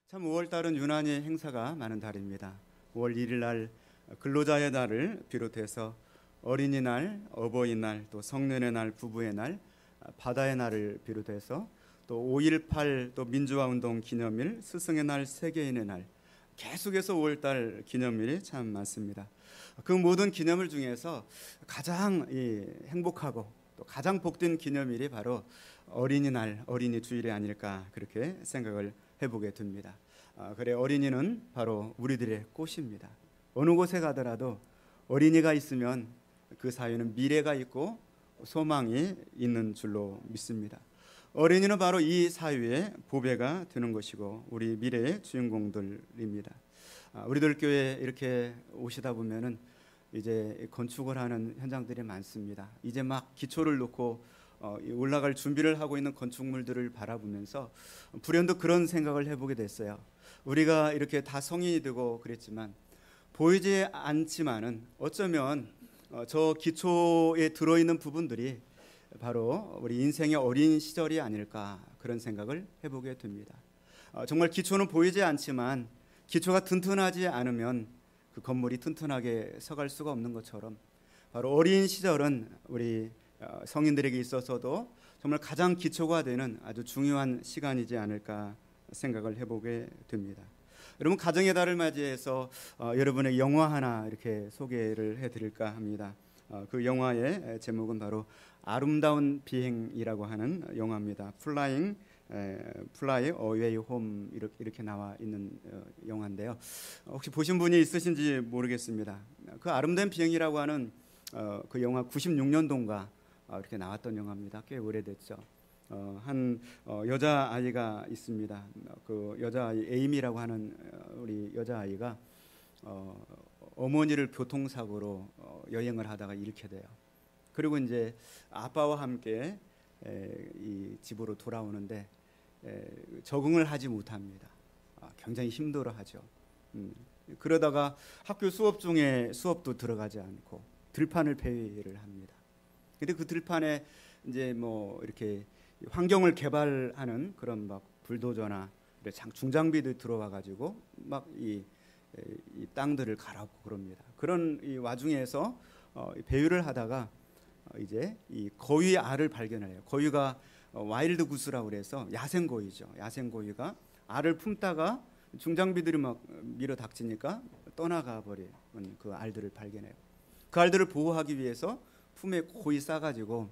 참 5월 달은 유난히 행사가 많은 달입니다. 5월 1일 날 근로자의 날을 비롯해서 어린이날, 어버이날, 또 성년의 날, 부부의 날, 바다의 날을 비롯해서 또 5.18 또 민주화운동 기념일, 스승의 날, 세계인의 날, 계속해서 5월 달 기념일이 참 많습니다. 그 모든 기념일 중에서 가장 행복하고 또 가장 복된 기념일이 바로 어린이날, 어린이 주일이 아닐까 그렇게 생각을 해보게 됩니다. 그래, 어린이는 바로 우리들의 꽃입니다. 어느 곳에 가더라도 어린이가 있으면 그 사회는 미래가 있고 소망이 있는 줄로 믿습니다. 어린이는 바로 이 사회의 보배가 되는 것이고 우리 미래의 주인공들입니다. 우리들 교회에 이렇게 오시다 보면은 이제 건축을 하는 현장들이 많습니다. 이제 막 기초를 놓고 올라갈 준비를 하고 있는 건축물들을 바라보면서 불현듯 그런 생각을 해보게 됐어요. 우리가 이렇게 다 성인이 되고 그랬지만 보이지 않지만은 어쩌면 저 기초에 들어있는 부분들이 바로 우리 인생의 어린 시절이 아닐까 그런 생각을 해보게 됩니다. 정말 기초는 보이지 않지만 기초가 튼튼하지 않으면 그 건물이 튼튼하게 서갈 수가 없는 것처럼 바로 어린 시절은 우리 성인들에게 있어서도 정말 가장 기초가 되는 아주 중요한 시간이지 않을까 생각을 해보게 됩니다. 여러분, 가정의 달을 맞이해서 여러분의 영화 하나 이렇게 소개를 해드릴까 합니다. 그 영화의 제목은 바로 아름다운 비행이라고 하는 영화입니다. Fly Away Home 이렇게 나와 있는 영화인데요. 혹시 보신 분이 있으신지 모르겠습니다. 그 아름다운 비행이라고 하는 그 영화 96년도인가 이렇게 나왔던 영화입니다. 꽤 오래됐죠. 한 여자아이가 있습니다. 그 여자아이 에이미라고 하는 우리 여자아이가 어머니를 교통사고로 여행을 하다가 잃게 돼요. 그리고 이제 아빠와 함께 이 집으로 돌아오는데 적응을 하지 못합니다. 굉장히 힘들어하죠. 그러다가 학교 수업 중에 수업도 들어가지 않고 들판을 배회를 합니다. 근데 그 들판에 이제 뭐 이렇게 환경을 개발하는 그런 막 불도저나 중장비들 들어와 가지고 막 이 땅들을 갈아엎고 그럽니다. 그런 이 와중에서 배회를 하다가 이제 이 거위 알을 발견해요. 거위가 와일드 구스라고 그래서 야생 거위죠. 야생 거위가 알을 품다가 중장비들이 막 밀어 닥치니까 떠나가 버린 그 알들을 발견해요. 그 알들을 보호하기 위해서 품에 고이 싸가지고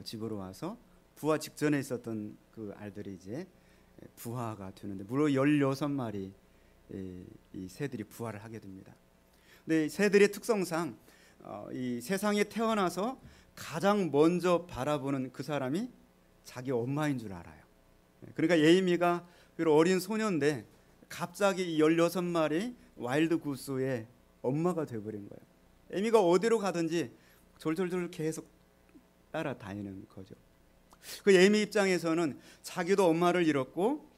집으로 와서 부화 직전에 있었던 그 알들이 이제 부화가 되는데 무려 16마리 이 새들이 부화를 하게 됩니다. 근데 새들의 특성상 이 세상에 태어나서 가장 먼저 바라보는 그 사람이 자기 엄마인 줄 알아요. 그러니까 에이미가 비록 어린 소년인데 갑자기 이 16마리 와일드 구스의 엄마가 되어버린 거예요. 에이미가 어디로 가든지 졸졸졸 계속 따라다니는 거죠. 그 에이미 입장에서는 자기도 엄마를 잃었고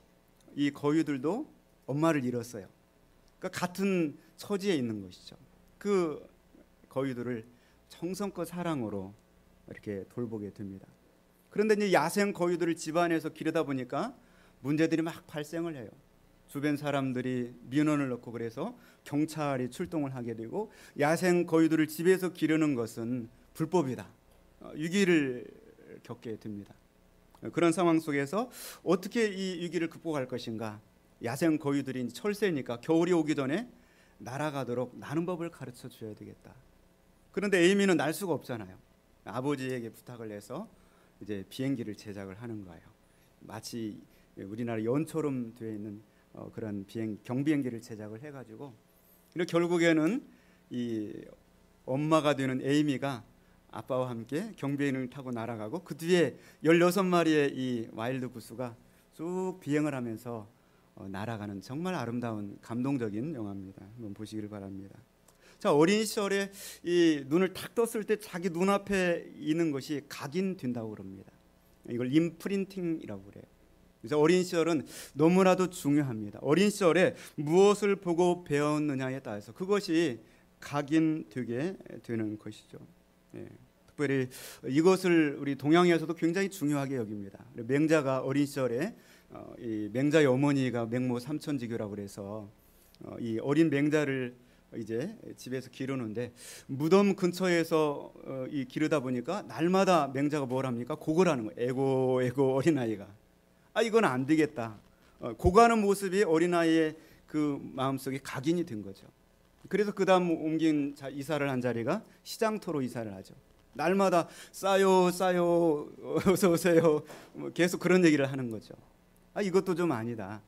이 거위들도 엄마를 잃었어요. 그러니까 같은 처지에 있는 것이죠. 그 거위들을 정성껏 사랑으로 이렇게 돌보게 됩니다. 그런데 이제 야생 거위들을 집안에서 기르다 보니까 문제들이 막 발생을 해요. 주변 사람들이 민원을 넣고 그래서 경찰이 출동을 하게 되고 야생 거위들을 집에서 기르는 것은 불법이다. 위기를 겪게 됩니다. 그런 상황 속에서 어떻게 이 위기를 극복할 것인가? 야생 거위들이 철새니까 겨울이 오기 전에 날아가도록 나는 법을 가르쳐 줘야 되겠다. 그런데 에이미는 날 수가 없잖아요. 아버지에게 부탁을 해서 이제 비행기를 제작을 하는 거예요. 마치 우리나라 연처럼 되어 있는 그런 경비행기를 제작을 해가지고 결국에는 이 엄마가 되는 에이미가 아빠와 함께 경비행을 타고 날아가고 그 뒤에 16마리의 이 와일드 구스가 쭉 비행을 하면서 날아가는 정말 아름다운 감동적인 영화입니다. 한번 보시길 바랍니다. 자, 어린 시절에 이 눈을 탁 떴을 때 자기 눈앞에 있는 것이 각인된다고 그럽니다. 이걸 임프린팅이라고 그래요. 그래서 어린 시절은 너무나도 중요합니다. 어린 시절에 무엇을 보고 배웠느냐에 따라서 그것이 각인되게 되는 것이죠. 특별히 이것을 우리 동양에서도 굉장히 중요하게 여깁니다. 맹자가 어린 시절에 이 맹자의 어머니가 맹모 삼천지교라고 그래서 이 어린 맹자를 이제 집에서 기르는데 무덤 근처에서 이 기르다 보니까 날마다 맹자가 뭘 합니까? 곡을 하는 거예요. 에고 에고 어린아이가. 이건 안 되겠다. 고가는 모습이 어린아이의 그 마음속에 각인이 된 거죠. 그래서 그 다음 이사를 한 자리가 시장터로 이사를 하죠. 날마다 싸요 싸요 어서 오세요 계속 그런 얘기를 하는 거죠. 이것도 좀 아니다.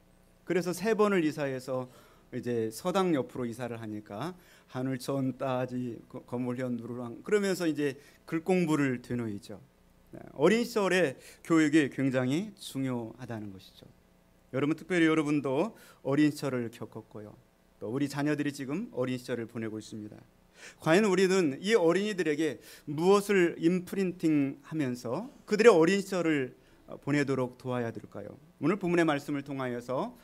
그래서 3번을 이사해서 이제 서당 옆으로 이사를 하니까 하늘천 따지 거물현 누르랑 그러면서 이제 글 공부를 되뇌이죠. 어린 시절의 교육이 굉장히 중요하다는 것이죠. 여러분, 특별히 여러분도 어린 시절을 겪었고요. 또 우리 자녀들이 지금 어린 시절을 보내고 있습니다. 과연 우리는 이 어린이들에게 무엇을 임프린팅하면서 그들의 어린 시절을 보내도록 도와야 될까요? 오늘 본문의 말씀을 통하여서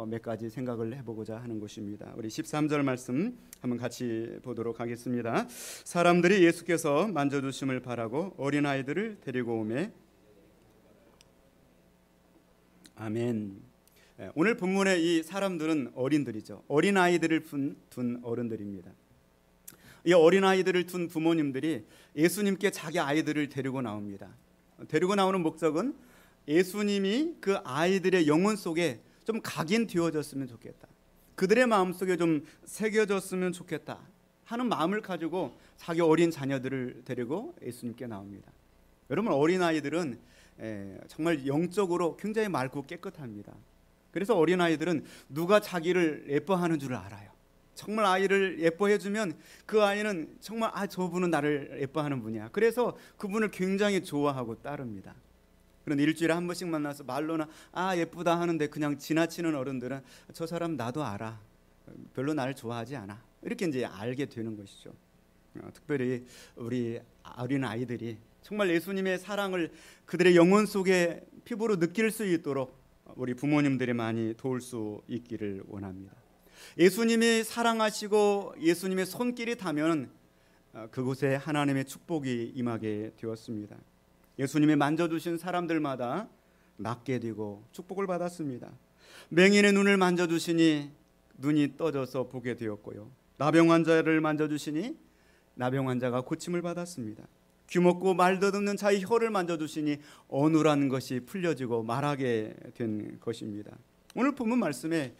몇 가지 생각을 해보고자 하는 것입니다. 우리 13절 말씀 한번 같이 보도록 하겠습니다. 사람들이 예수께서 만져주심을 바라고 어린아이들을 데리고 오매. 아멘. 오늘 본문의 이 사람들은 어린들이죠. 어린아이들을 둔 어른들입니다. 이 어린아이들을 둔 부모님들이 예수님께 자기 아이들을 데리고 나옵니다. 데리고 나오는 목적은 예수님이 그 아이들의 영혼 속에 좀 각인되어졌으면 좋겠다. 그들의 마음속에 좀 새겨졌으면 좋겠다 하는 마음을 가지고 자기 어린 자녀들을 데리고 예수님께 나옵니다. 여러분, 어린아이들은 정말 영적으로 굉장히 맑고 깨끗합니다. 그래서 어린아이들은 누가 자기를 예뻐하는 줄 알아요. 정말 아이를 예뻐해주면 그 아이는 정말 저분은 나를 예뻐하는 분이야. 그래서 그분을 굉장히 좋아하고 따릅니다. 그런데 일주일에 한 번씩 만나서 말로는 예쁘다 하는데 그냥 지나치는 어른들은 저 사람 나도 알아. 별로 나를 좋아하지 않아. 이렇게 이제 알게 되는 것이죠. 특별히 우리 어린 아이들이 정말 예수님의 사랑을 그들의 영혼 속에 피부로 느낄 수 있도록 우리 부모님들이 많이 도울 수 있기를 원합니다. 예수님이 사랑하시고 예수님의 손길이 닿으면 그곳에 하나님의 축복이 임하게 되었습니다. 예수님이 만져주신 사람들마다 낫게 되고 축복을 받았습니다. 맹인의 눈을 만져주시니 눈이 떠져서 보게 되었고요. 나병 환자를 만져주시니 나병 환자가 고침을 받았습니다. 귀먹고 말 더듬는 자의 혀를 만져주시니 어눌한 것이 풀려지고 말하게 된 것입니다. 오늘 본문 말씀에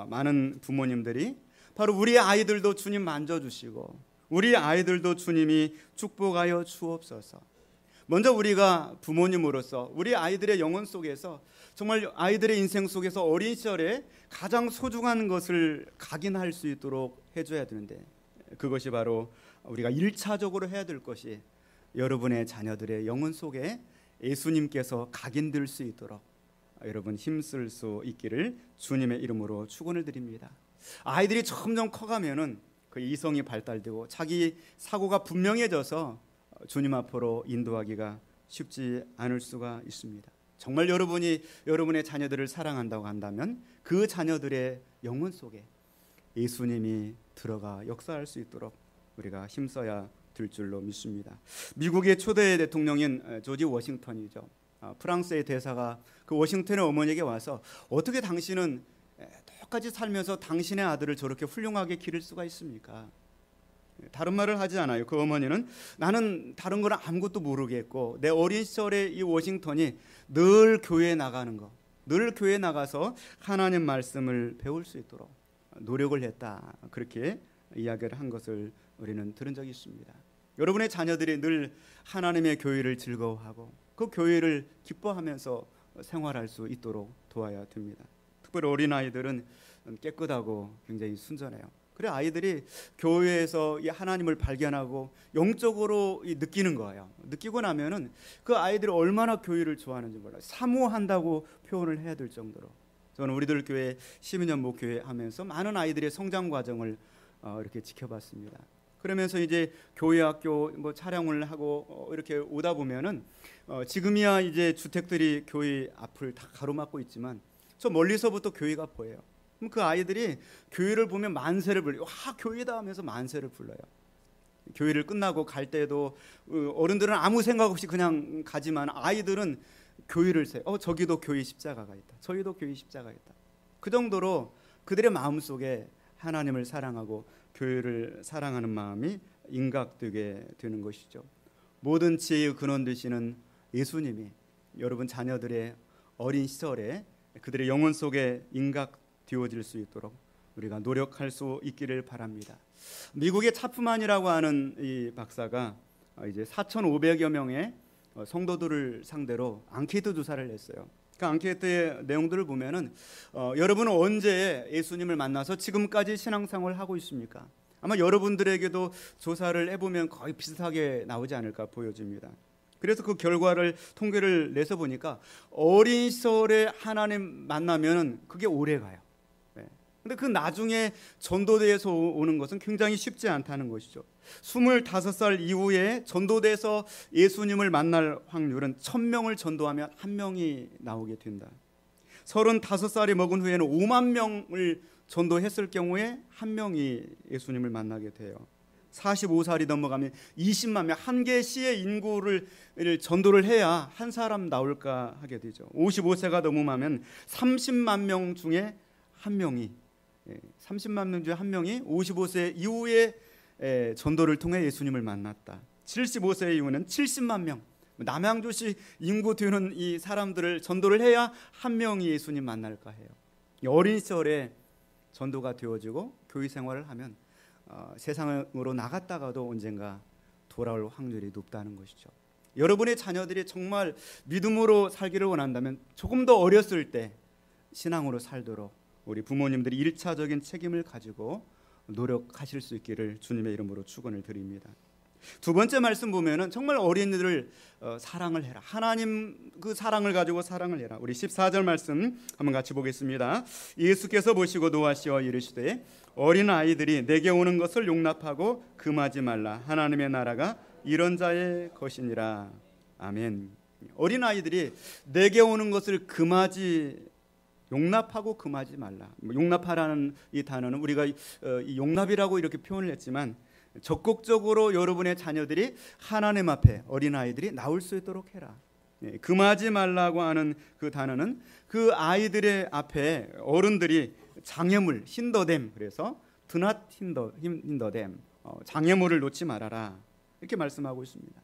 많은 부모님들이 바로 우리 아이들도 주님 만져주시고 우리 아이들도 주님이 축복하여 주옵소서. 먼저 우리가 부모님으로서 우리 아이들의 영혼 속에서 정말 아이들의 인생 속에서 어린 시절에 가장 소중한 것을 각인할 수 있도록 해줘야 되는데, 그것이 바로 우리가 1차적으로 해야 될 것이 여러분의 자녀들의 영혼 속에 예수님께서 각인될 수 있도록 여러분 힘쓸 수 있기를 주님의 이름으로 축원을 드립니다. 아이들이 점점 커가면은 그 이성이 발달되고 자기 사고가 분명해져서 주님 앞으로 인도하기가 쉽지 않을 수가 있습니다. 정말 여러분이 여러분의 자녀들을 사랑한다고 한다면 그 자녀들의 영혼 속에 예수님이 들어가 역사할 수 있도록 우리가 힘써야 될 줄로 믿습니다. 미국의 초대 대통령인 조지 워싱턴이죠. 프랑스의 대사가 그 워싱턴의 어머니에게 와서 어떻게 당신은 똑같이 살면서 당신의 아들을 저렇게 훌륭하게 기를 수가 있습니까? 다른 말을 하지 않아요. 그 어머니는 나는 다른 건 아무것도 모르겠고 내 어린 시절에 이 워싱턴이 늘 교회에 나가는 거, 늘 교회에 나가서 하나님 말씀을 배울 수 있도록 노력을 했다. 그렇게 이야기를 한 것을 우리는 들은 적이 있습니다. 여러분의 자녀들이 늘 하나님의 교회를 즐거워하고 그 교회를 기뻐하면서 생활할 수 있도록 도와야 됩니다. 특별히 어린아이들은 깨끗하고 굉장히 순전해요. 그래 아이들이 교회에서 이 하나님을 발견하고 영적으로 느끼는 거예요. 느끼고 나면은 그 아이들이 얼마나 교회를 좋아하는지 몰라요. 사모한다고 표현을 해야 될 정도로. 저는 우리들 교회 12년 목교회 하면서 많은 아이들의 성장 과정을 이렇게 지켜봤습니다. 그러면서 이제 교회 학교 뭐 촬영을 하고 이렇게 오다 보면은 지금이야 이제 주택들이 교회 앞을 다 가로막고 있지만 저 멀리서부터 교회가 보여요. 그럼 그 아이들이 교회를 보면 만세를 불러요. 와, 교회다 하면서 만세를 불러요. 교회를 끝나고 갈 때도 어른들은 아무 생각 없이 그냥 가지만 아이들은 교회를 저기도 교회 십자가가 있다. 저기도 교회 십자가가 있다. 그 정도로 그들의 마음속에 하나님을 사랑하고 교회를 사랑하는 마음이 인각되게 되는 것이죠. 모든 지혜의 근원 되시는 예수님이 여러분 자녀들의 어린 시절에 그들의 영혼 속에 인각되어질 수 있도록 우리가 노력할 수 있기를 바랍니다. 미국의 차프만이라고 하는 이 박사가 이제 4,500여 명의 성도들을 상대로 앙케이트 조사를 했어요. 그 앙케이트의 내용들을 보면은 여러분은 언제 예수님을 만나서 지금까지 신앙생활을 하고 있습니까? 아마 여러분들에게도 조사를 해보면 거의 비슷하게 나오지 않을까 보여집니다. 그래서 그 결과를 통계를 내서 보니까 어린 시절에 하나님 만나면 그게 오래 가요. 근데 그 나중에 전도대에서 오는 것은 굉장히 쉽지 않다는 것이죠. 25살 이후에 전도대에서 예수님을 만날 확률은 1000명을 전도하면 1명이 나오게 된다. 35살이 먹은 후에는 5만 명을 전도했을 경우에 1명이 예수님을 만나게 돼요. 45살이 넘어가면 20만 명, 한 개 시의 인구를 전도를 해야 한 사람 나올까 하게 되죠. 55세가 넘으면 30만 명 중에 한 명이 30만 명 중에 한 명이 55세 이후에 전도를 통해 예수님을 만났다. 75세 이후는 70만 명, 남양주시 인구 되는 이 사람들을 전도를 해야 한 명이 예수님 만날까 해요. 어린 시절에 전도가 되어지고 교회 생활을 하면 세상으로 나갔다가도 언젠가 돌아올 확률이 높다는 것이죠. 여러분의 자녀들이 정말 믿음으로 살기를 원한다면 조금 더 어렸을 때 신앙으로 살도록 우리 부모님들이 1차적인 책임을 가지고 노력하실 수 있기를 주님의 이름으로 축원을 드립니다. 두 번째 말씀 보면은 정말 어린이들을 사랑을 해라. 하나님 그 사랑을 가지고 사랑을 해라. 우리 14절 말씀 한번 같이 보겠습니다. 예수께서 보시고 노하시어 이르시되 어린 아이들이 내게 오는 것을 용납하고 금하지 말라. 하나님의 나라가 이런 자의 것이니라. 아멘. 어린 아이들이 내게 오는 것을 용납하고 금하지 말라. 용납하라는 이 단어는 우리가 이 용납이라고 이렇게 표현을 했지만 적극적으로 여러분의 자녀들이 하나님 앞에 어린아이들이 나올 수 있도록 해라. 금하지 말라고 하는 그 단어는 그 아이들의 앞에 어른들이 장애물, 힌더댐, 그래서 do not hinder them, 장애물을 놓지 말아라 이렇게 말씀하고 있습니다.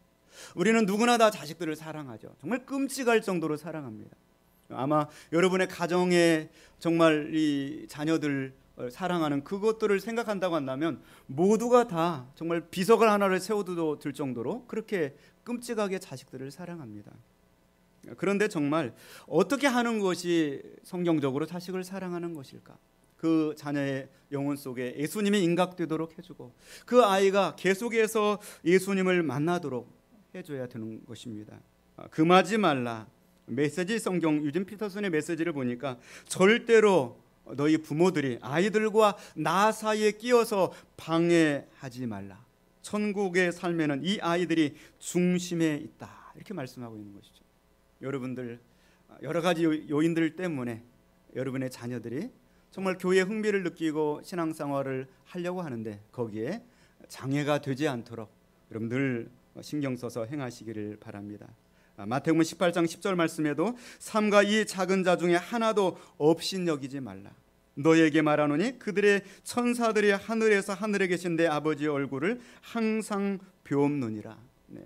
우리는 누구나 다 자식들을 사랑하죠. 정말 끔찍할 정도로 사랑합니다. 아마 여러분의 가정에 정말 이 자녀들 사랑하는 그것들을 생각한다고 한다면 모두가 다 정말 비석을 하나를 세워도 들 정도로 그렇게 끔찍하게 자식들을 사랑합니다. 그런데 정말 어떻게 하는 것이 성경적으로 자식을 사랑하는 것일까? 그 자녀의 영혼 속에 예수님이 인각되도록 해주고 그 아이가 계속해서 예수님을 만나도록 해줘야 되는 것입니다. 금하지 말라. 메시지 성경 유진 피터슨의 메시지를 보니까 절대로 너희 부모들이 아이들과 나 사이에 끼어서 방해하지 말라. 천국의 삶에는 이 아이들이 중심에 있다. 이렇게 말씀하고 있는 것이죠. 여러분들 여러 가지 요인들 때문에 여러분의 자녀들이 정말 교회에 흥미를 느끼고 신앙생활을 하려고 하는데 거기에 장애가 되지 않도록 여러분 늘 신경 써서 행하시기를 바랍니다. 마태복음 18장 10절 말씀에도 삼가 이 작은 자 중에 하나도 없인 여기지 말라. 너에게 말하노니 그들의 천사들이 하늘에서 하늘에 계신 내 아버지의 얼굴을 항상 배옵느니라.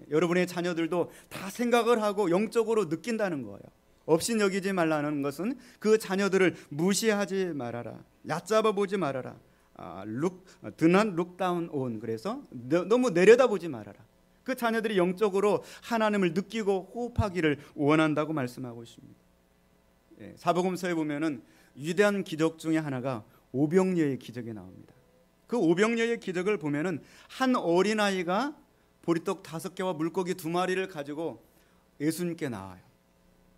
여러분의 자녀들도 다 생각을 하고 영적으로 느낀다는 거예요. 없인 여기지 말라는 것은 그 자녀들을 무시하지 말아라. 얕잡아 보지 말아라. do not look down on. 그래서 너무 내려다보지 말아라. 그 자녀들이 영적으로 하나님을 느끼고 호흡하기를 원한다고 말씀하고 있습니다. 사복음서에 보면은 위대한 기적 중에 하나가 오병이어의 기적이 나옵니다. 그 오병이어의 기적을 보면은 한 어린아이가 보리떡 5개와 물고기 2마리를 가지고 예수님께 나와요.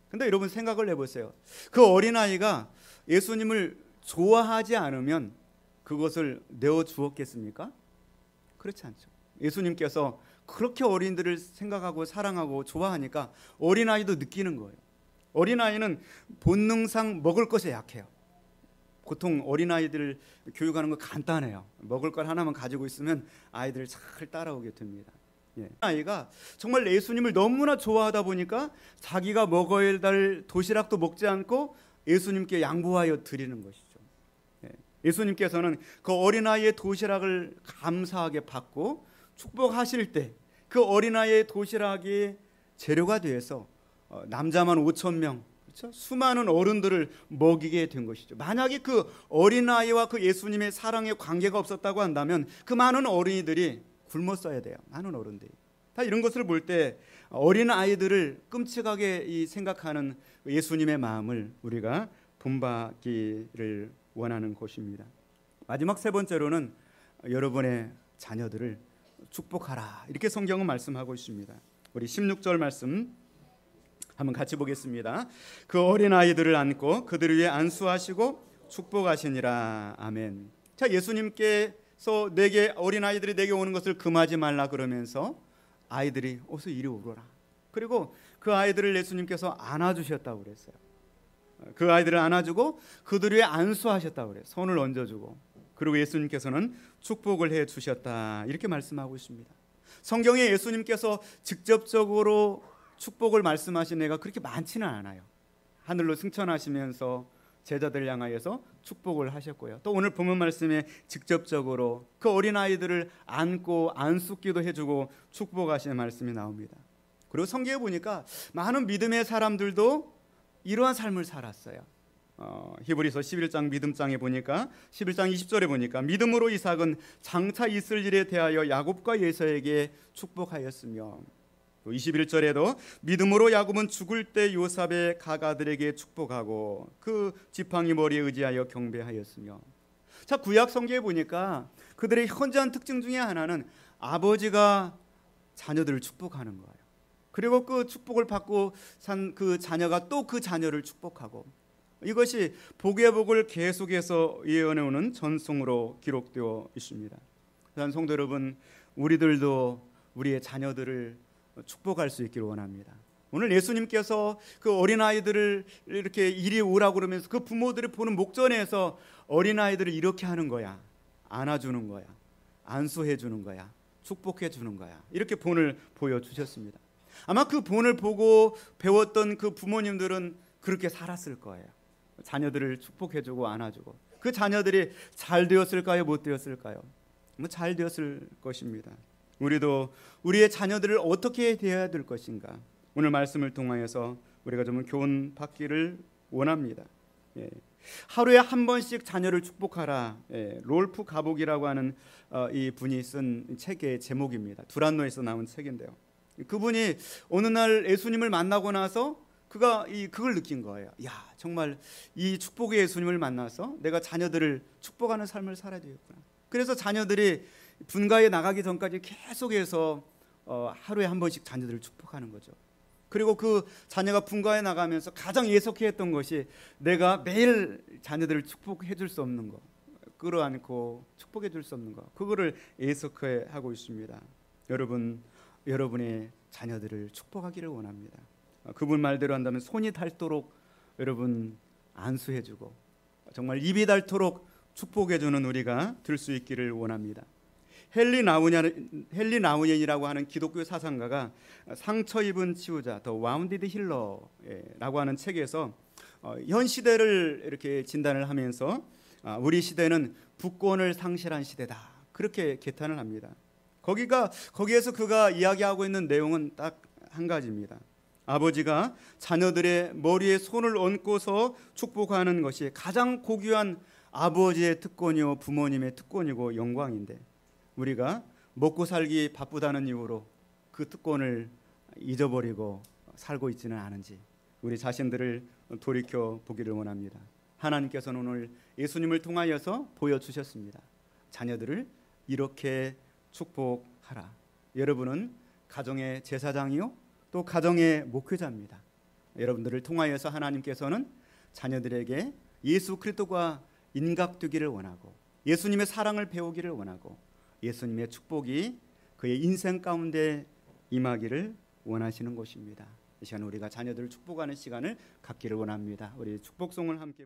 근데 여러분 생각을 해보세요. 그 어린아이가 예수님을 좋아하지 않으면 그것을 내어 주었겠습니까? 그렇지 않죠. 예수님께서 그렇게 어린이들을 생각하고 사랑하고 좋아하니까 어린아이도 느끼는 거예요. 어린아이는 본능상 먹을 것에 약해요. 보통 어린아이들을 교육하는 거 간단해요. 먹을 걸 하나만 가지고 있으면 아이들 잘 따라오게 됩니다. 아이가 정말 예수님을 너무나 좋아하다 보니까 자기가 먹어야 할 도시락도 먹지 않고 예수님께 양보하여 드리는 것이죠. 예수님께서는 그 어린아이의 도시락을 감사하게 받고 축복하실 때 그 어린아이의 도시락이 재료가 되어서 남자만 5,000명, 그렇죠? 수많은 어른들을 먹이게 된 것이죠. 만약에 그 어린아이와 그 예수님의 사랑의 관계가 없었다고 한다면 그 많은 어린이들이 굶었어야 돼요. 많은 어른들이. 다 이런 것을 볼 때 어린아이들을 끔찍하게 생각하는 예수님의 마음을 우리가 본받기를 원하는 것입니다. 마지막 세 번째로는 여러분의 자녀들을 축복하라, 이렇게 성경은 말씀하고 있습니다. 우리 16절 말씀 한번 같이 보겠습니다. 그 어린아이들을 안고 그들을 위해 안수하시고 축복하시니라. 아멘. 자, 예수님께서 내게, 어린아이들이 내게 오는 것을 금하지 말라 그러면서 아이들이 어서 이리 오거라. 그리고 그 아이들을 예수님께서 안아주셨다고 그랬어요. 그 아이들을 안아주고 그들 위에 안수하셨다고 그래요. 손을 얹어주고, 그리고 예수님께서는 축복을 해주셨다, 이렇게 말씀하고 있습니다. 성경에 예수님께서 직접적으로 축복을 말씀하신 예가 그렇게 많지는 않아요. 하늘로 승천하시면서 제자들 향하여서 축복을 하셨고요. 또 오늘 본문 말씀에 직접적으로 그 어린아이들을 안고 안수기도 해주고 축복하시는 말씀이 나옵니다. 그리고 성경에 보니까 많은 믿음의 사람들도 이러한 삶을 살았어요. 히브리서 11장 믿음장에 보니까 11장 20절에 보니까 믿음으로 이삭은 장차 있을 일에 대하여 야곱과 예서에게 축복하였으며, 또 21절에도 믿음으로 야곱은 죽을 때 요셉의 가가들에게 축복하고 그 지팡이 머리에 의지하여 경배하였으며. 자, 구약 성경에 보니까 그들의 현저한 특징 중에 하나는 아버지가 자녀들을 축복하는 거예요. 그리고 그 축복을 받고 산 그 자녀가 또 그 자녀를 축복하고, 이것이 복의 복을 계속해서 이어내오는 전통으로 기록되어 있습니다. 그래서 성도 여러분, 우리들도 우리의 자녀들을 축복할 수 있기를 원합니다. 오늘 예수님께서 그 어린아이들을 이렇게 이리 오라고 그러면서 그 부모들이 보는 목전에서 어린아이들을 이렇게 하는 거야, 안아주는 거야, 안수해 주는 거야, 축복해 주는 거야, 이렇게 본을 보여주셨습니다. 아마 그 본을 보고 배웠던 그 부모님들은 그렇게 살았을 거예요. 자녀들을 축복해주고 안아주고. 그 자녀들이 잘 되었을까요? 못 되었을까요? 잘 되었을 것입니다. 우리도 우리의 자녀들을 어떻게 대해야 될 것인가, 오늘 말씀을 통하여서 우리가 좀 교훈 받기를 원합니다. 하루에 한 번씩 자녀를 축복하라. 롤프 가복이라고 하는 이 분이 쓴 책의 제목입니다. 두란노에서 나온 책인데요. 그분이 어느 날 예수님을 만나고 나서 그걸 느낀 거예요. 야, 정말 이 축복의 예수님을 만나서 내가 자녀들을 축복하는 삶을 살아야 되겠구나. 그래서 자녀들이 분가에 나가기 전까지 계속해서 하루에 한 번씩 자녀들을 축복하는 거죠. 그리고 그 자녀가 분가에 나가면서 가장 예속해 했던 것이 내가 매일 자녀들을 축복해 줄 수 없는 거, 끌어안고 축복해 줄 수 없는 거, 그거를 예속해 하고 있습니다. 여러분의 자녀들을 축복하기를 원합니다. 그분 말대로 한다면 손이 닳도록 여러분 안수해주고 정말 입이 닳도록 축복해주는 우리가 될 수 있기를 원합니다. 헨리 나우옌이라고 하는 기독교 사상가가 상처 입은 치유자, 더 와운디드 힐러라고 하는 책에서 현 시대를 이렇게 진단을 하면서 우리 시대는 부권을 상실한 시대다, 그렇게 개탄을 합니다. 거기에서 그가 이야기하고 있는 내용은 딱 한 가지입니다. 아버지가 자녀들의 머리에 손을 얹고서 축복하는 것이 가장 고귀한 아버지의 특권이요 부모님의 특권이고 영광인데, 우리가 먹고 살기 바쁘다는 이유로 그 특권을 잊어버리고 살고 있지는 않은지 우리 자신들을 돌이켜 보기를 원합니다. 하나님께서는 오늘 예수님을 통하여서 보여주셨습니다. 자녀들을 이렇게 축복하라. 여러분은 가정의 제사장이요 또 가정의 목회자입니다. 여러분들을 통하여서 하나님께서는 자녀들에게 예수 그리스도가 인각되기를 원하고 예수님의 사랑을 배우기를 원하고 예수님의 축복이 그의 인생 가운데 임하기를 원하시는 것입니다. 이 시간 우리가 자녀들을 축복하는 시간을 갖기를 원합니다. 우리 축복송을 함께